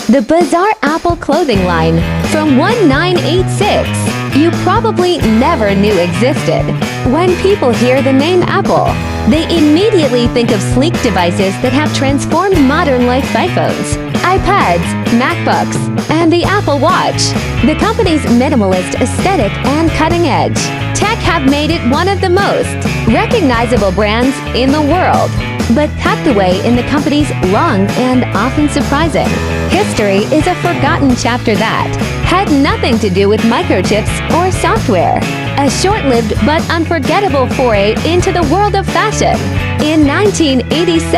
The bizarre Apple clothing line from 1986 you probably never knew existed. When people hear the name Apple, they immediately think of sleek devices that have transformed modern life: iPhones, iPads, MacBooks, and the Apple Watch. The company's minimalist aesthetic and cutting-edge tech have made it one of the most recognizable brands in the world. But tucked away in the company's long and often surprising history is a forgotten chapter that had nothing to do with microchips or software. A short-lived but unforgettable foray into the world of fashion. In 1986,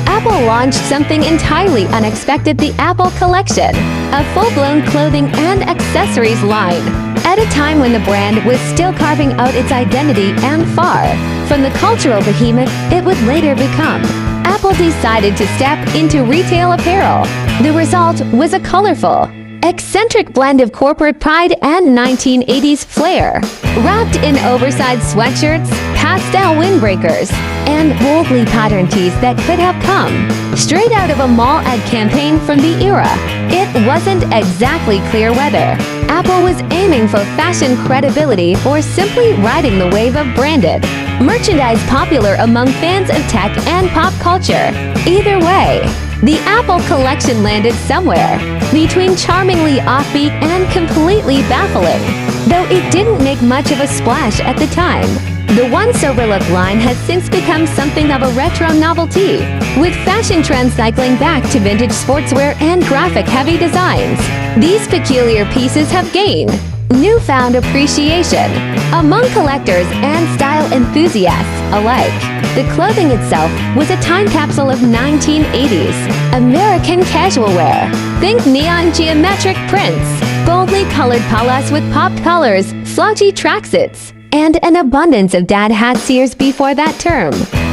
Apple launched something entirely unexpected: the Apple Collection, a full-blown clothing and accessories line. At a time when the brand was still carving out its identity and far from the cultural behemoth it would later become, Apple decided to step into retail apparel. The result was a colorful, eccentric blend of corporate pride and 1980s flair. Wrapped in oversized sweatshirts, pastel windbreakers, and boldly patterned tees that could have come straight out of a mall ad campaign from the era, it wasn't exactly clear whether Apple was aiming for fashion credibility or simply riding the wave of branded merchandise popular among fans of tech and pop culture. Either way, the Apple Collection landed somewhere between charmingly offbeat and completely baffling. Though it didn't make much of a splash at the time, the once overlooked line has since become something of a retro novelty, with fashion trends cycling back to vintage sportswear and graphic-heavy designs. These peculiar pieces have gained newfound appreciation among collectors and style enthusiasts alike. The clothing itself was a time capsule of 1980s American casual wear. Think neon geometric prints, boldly colored palas with popped collars, slouchy tracksuits, and an abundance of dad hats. Years before that term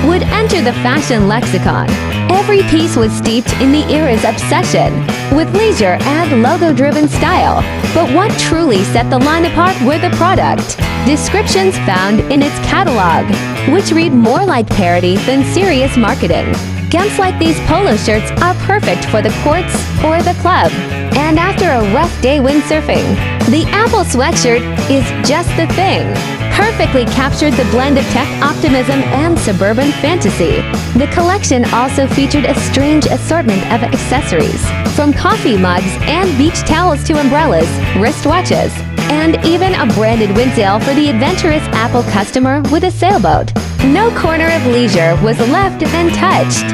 would enter the fashion lexicon, every piece was steeped in the era's obsession with leisure and logo-driven style. But what truly set the line apart were the product descriptions found in its catalog, which read more like parody than serious marketing. Gowns like these polo shirts are perfect for the courts or the club. And after a rough day windsurfing, the Apple sweatshirt is just the thing. Perfectly captured the blend of tech optimism and suburban fantasy. The collection also featured a strange assortment of accessories, from coffee mugs and beach towels to umbrellas, wristwatches, and even a branded windsail for the adventurous Apple customer with a sailboat. No corner of leisure was left untouched.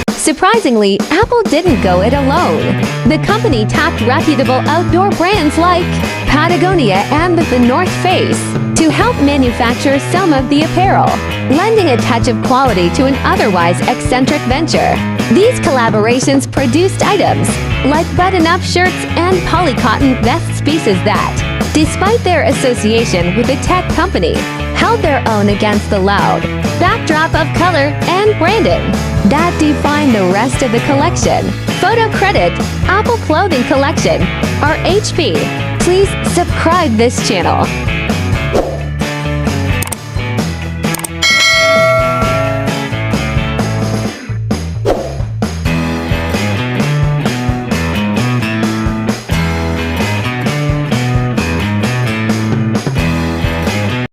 Surprisingly, Apple didn't go it alone. The company tapped reputable outdoor brands like Patagonia and The North Face to help manufacture some of the apparel, lending a touch of quality to an otherwise eccentric venture. These collaborations produced items like button-up shirts and polycotton vest pieces that, despite their association with a tech company, held their own against the loud backdrop of color and branding that defined the rest of the collection. Photo credit, Apple Clothing Collection, or HP. Please subscribe this channel.